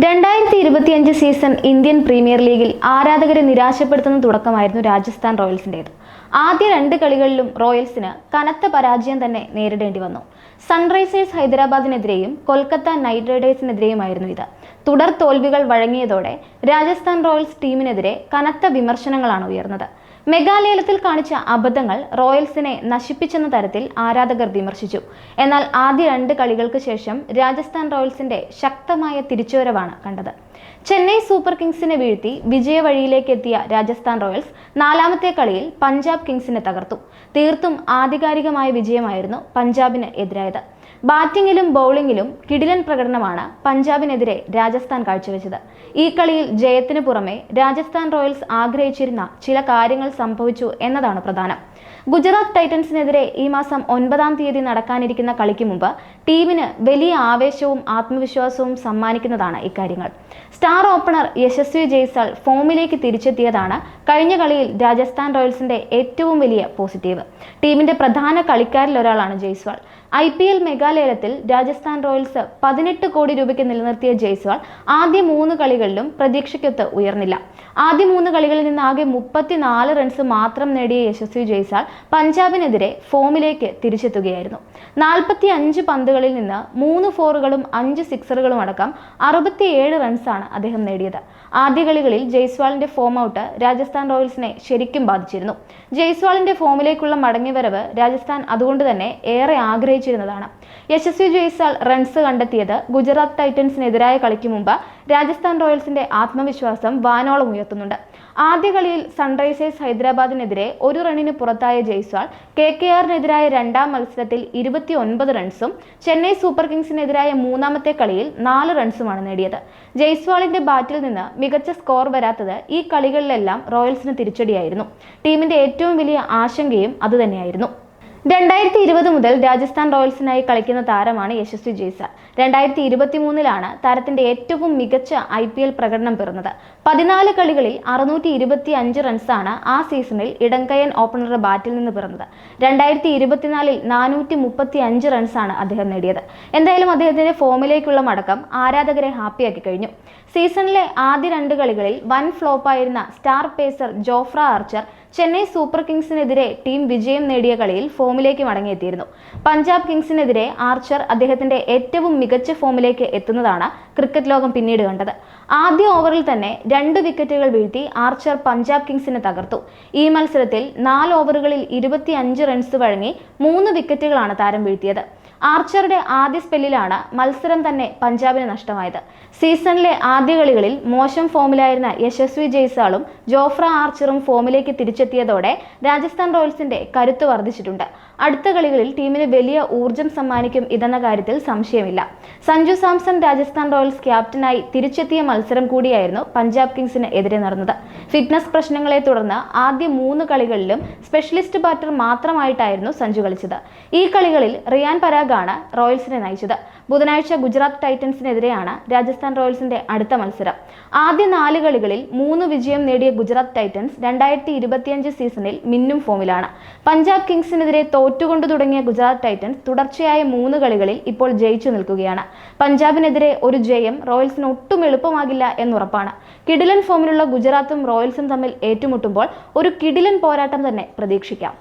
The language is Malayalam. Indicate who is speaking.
Speaker 1: 2025 സീസൺ ഇന്ത്യൻ പ്രീമിയർ ലീഗിൽ ആരാധകരെ നിരാശപ്പെടുത്തുന്ന തുടക്കമായിരുന്നു രാജസ്ഥാൻ റോയൽസിൻ്റേത്. ആദ്യ 2 കളികളിലും റോയൽസിന് കനത്ത പരാജയം തന്നെ നേരിടേണ്ടി വന്നു. സൺറൈസേഴ്സ് ഹൈദരാബാദിനെതിരെയും കൊൽക്കത്ത നൈറ്റ് റൈഡേഴ്സിനെതിരെയുമായിരുന്നു ഇത്. തുടർ തോൽവികൾ വഴങ്ങിയതോടെ രാജസ്ഥാൻ റോയൽസ് ടീമിനെതിരെ കനത്ത വിമർശനങ്ങളാണ് ഉയർന്നത്. മെഗാലയലത്തിൽ കാണിച്ച അബദ്ധങ്ങൾ റോയൽസിനെ നശിപ്പിച്ചെന്ന തരത്തിൽ ആരാധകർ വിമർശിച്ചു. എന്നാൽ ആദ്യ 2 കളികൾക്ക് ശേഷം രാജസ്ഥാൻ റോയൽസിന്റെ ശക്തമായ തിരിച്ചുവരവാണ് കണ്ടത്. ചെന്നൈ സൂപ്പർ കിങ്സിനെ വീഴ്ത്തി വിജയവഴിയിലേക്ക് എത്തിയ രാജസ്ഥാൻ റോയൽസ് 4ാമത്തെ കളിയിൽ പഞ്ചാബ് കിങ്സിനെ തകർത്തു. തീർത്തും ആധികാരികമായ വിജയമായിരുന്നു പഞ്ചാബിന് എതിരായത്. ബാറ്റിംഗിലും ബൗളിംഗിലും കിടിലൻ പ്രകടനമാണ് പഞ്ചാബിനെതിരെ രാജസ്ഥാൻ കാഴ്ചവെച്ചത്. ഈ കളിയിൽ ജയത്തിന് പുറമെ രാജസ്ഥാൻ റോയൽസ് ആഗ്രഹിച്ചിരുന്ന ചില കാര്യങ്ങൾ സംഭവിച്ചു എന്നതാണ് പ്രധാനം. ഗുജറാത്ത് ടൈറ്റൻസിനെതിരെ ഈ മാസം 9-ാം തീയതി നടക്കാനിരിക്കുന്ന കളിക്ക് മുമ്പ് ടീമിന് വലിയ ആവേശവും ആത്മവിശ്വാസവും സമ്മാനിക്കുന്നതാണ് ഇക്കാര്യങ്ങൾ. സ്റ്റാർ ഓപ്പണർ യശസ്വി ജയ്സ്വാൾ ഫോമിലേക്ക് തിരിച്ചെത്തിയതാണ് കഴിഞ്ഞ കളിയിൽ രാജസ്ഥാൻ റോയൽസിന്റെ ഏറ്റവും വലിയ പോസിറ്റീവ്. ടീമിന്റെ പ്രധാന കളിക്കാരിൽ ഒരാളാണ് ജയ്സ്വാൾ. IPL മെഗാലയലത്തിൽ രാജസ്ഥാൻ റോയൽസ് 18 കോടി രൂപയ്ക്ക് നിലനിർത്തിയ ജയ്സ്വാൾ ആദ്യ 3 കളികളിലും പ്രതീക്ഷയ്ക്കൊത്ത് ഉയർന്നില്ല. ആദ്യ 3 കളികളിൽ നിന്ന് ആകെ 34 റൺസ് മാത്രം നേടിയ യശസ്വി ജയ്സ്വാൾ പഞ്ചാബിനെതിരെ ഫോമിലേക്ക് തിരിച്ചെത്തുകയായിരുന്നു. 45 പന്തുകളിൽ നിന്ന് 3 ഫോറുകളും 5 സിക്സറുകളും അടക്കം 67 റൺസാണ് അദ്ദേഹം നേടിയത്. ആദ്യ കളികളിൽ ജയ്സ്വാളിന്റെ ഫോം ഔട്ട് രാജസ്ഥാൻ റോയൽസിനെ ശരിക്കും ബാധിച്ചിരുന്നു. ജയ്സ്വാളിന്റെ ഫോമിലേക്കുള്ള മടങ്ങിവരവ് രാജസ്ഥാൻ അതുകൊണ്ട് തന്നെ ഏറെ ആഗ്രഹിച്ചിരുന്നതാണ്. യശസ്വി ജയ്സ്വാൾ റൺസ് കണ്ടെത്തിയത് ഗുജറാത്ത് ടൈറ്റൻസിനെതിരായ കളിക്ക് മുമ്പ് രാജസ്ഥാൻ റോയൽസിന്റെ ആത്മവിശ്വാസം വാനോളം ഉയർത്തുന്നുണ്ട്. ആദ്യ കളിയിൽ സൺറൈസേഴ്സ് ഹൈദരാബാദിനെതിരെ 1 റണ്ണിന് പുറത്തായ ജയ്സ്വാൾ KKRനെതിരായ 2ാം മത്സരത്തിൽ 29 റൺസും ചെന്നൈ സൂപ്പർ കിങ്സിനെതിരായ 3ാമത്തെ കളിയിൽ 4 റൺസുമാണ് നേടിയത്. ജയ്സ്വാളിന്റെ ബാറ്റിൽ നിന്ന് മികച്ച സ്കോർ വരാത്തത് ഈ കളികളിലെല്ലാം റോയൽസിന് തിരിച്ചടിയായിരുന്നു. ടീമിന്റെ ഏറ്റവും വലിയ ആശങ്കയും അതുതന്നെയായിരുന്നു. 2020 മുതൽ രാജസ്ഥാൻ റോയൽസിനായി കളിക്കുന്ന താരമാണ് യശസ്വി ജയ്സ്വാൾ. 2023-ലാണ് താരത്തിന്റെ ഏറ്റവും മികച്ച IPL പ്രകടനം പിറന്നത്. 14 കളികളിൽ 625 റൺസാണ് ആ സീസണിൽ ഇടംകൈയൻ ഓപ്പണറുടെ ബാറ്റിൽ നിന്ന് പിറന്നത്. 2024-ൽ 435 റൺസാണ് അദ്ദേഹം നേടിയത്. എന്തായാലും അദ്ദേഹത്തിന്റെ ഫോമിലേക്കുള്ള മടക്കം ആരാധകരെ ഹാപ്പിയാക്കി കഴിഞ്ഞു. സീസണിലെ ആദ്യ 2 കളികളിൽ വൻ ഫ്ലോപ്പായിരുന്ന star pacer Jofra Archer Chennai super കിങ്സിനെതിരെ ടീം വിജയം നേടിയ കളിയിൽ ഫോമിലേക്ക് മടങ്ങിയെത്തിയിരുന്നു. പഞ്ചാബ് കിങ്സിനെതിരെ ആർച്ചർ അദ്ദേഹത്തിന്റെ ഏറ്റവും മികച്ച ഫോമിലേക്ക് എത്തുന്നതാണ് ക്രിക്കറ്റ് ലോകം പിന്നീട് കണ്ടത്. ആദ്യ ഓവറിൽ തന്നെ 2 വിക്കറ്റുകൾ വീഴ്ത്തി ആർച്ചർ പഞ്ചാബ് കിങ്സിനെ തകർത്തു. ഈ മത്സരത്തിൽ 4 ഓവറുകളിൽ 25 റൺസ് വഴങ്ങി 3 വിക്കറ്റുകളാണ് താരം വീഴ്ത്തിയത്. ആർച്ചറുടെ ആദ്യ സ്പെല്ലിലാണ് മത്സരം തന്നെ പഞ്ചാബിന് നഷ്ടമായത്. സീസണിലെ ആദ്യ കളികളിൽ മോശം ഫോമിലായിരുന്ന യശസ്വി ജയ്സ്വാളും ജോഫ്ര ആർച്ചറും ഫോമിലേക്ക് തിരിച്ചെത്തിയതോടെ രാജസ്ഥാൻ റോയൽസിന്റെ കരുത്ത് വർദ്ധിച്ചിട്ടുണ്ട്. അടുത്ത കളികളിൽ ടീമിന് വലിയ ഊർജം സമ്മാനിക്കും ഇതെന്ന കാര്യത്തിൽ സംശയമില്ല. സഞ്ജു സാംസൺ രാജസ്ഥാൻ റോയൽസ് ക്യാപ്റ്റനായി തിരിച്ചെത്തിയ മത്സരം കൂടിയായിരുന്നു പഞ്ചാബ് കിങ്സിന് എതിരെ നടന്നത്. ഫിറ്റ്നസ് പ്രശ്നങ്ങളെ തുടർന്ന് ആദ്യ 3 കളികളിലും സ്പെഷ്യലിസ്റ്റ് ബാറ്റർ മാത്രമായിട്ടായിരുന്നു സഞ്ജു കളിച്ചത്. ഈ കളികളിൽ റിയാൻ പരാഗാണ് റോയൽസിനെ നയിച്ചത്. ബുധനാഴ്ച ഗുജറാത്ത് ടൈറ്റൻസിനെതിരെയാണ് രാജസ്ഥാൻ റോയൽസിന്റെ അടുത്ത മത്സരം. ആദ്യ 4 കളികളിൽ 3 വിജയം നേടിയ ഗുജറാത്ത് ടൈറ്റൻസ് 2025 സീസണിൽ മിന്നും ഫോമിലാണ്. പഞ്ചാബ് കിങ്സിനെതിരെ തോറ്റുകൊണ്ടു തുടങ്ങിയ ഗുജറാത്ത് ടൈറ്റൻസ് തുടർച്ചയായ 3 കളികളിൽ ഇപ്പോൾ ജയിച്ചു നിൽക്കുകയാണ്. പഞ്ചാബിനെതിരെ ഒരു ജയം റോയൽസിന് ഒട്ടും എളുപ്പമാകില്ല എന്നുറപ്പാണ്. കിടിലൻ ഫോമിലുള്ള ഗുജറാത്തും റോയൽസും തമ്മിൽ ഏറ്റുമുട്ടുമ്പോൾ ഒരു കിടിലൻ പോരാട്ടം തന്നെ പ്രതീക്ഷിക്കാം.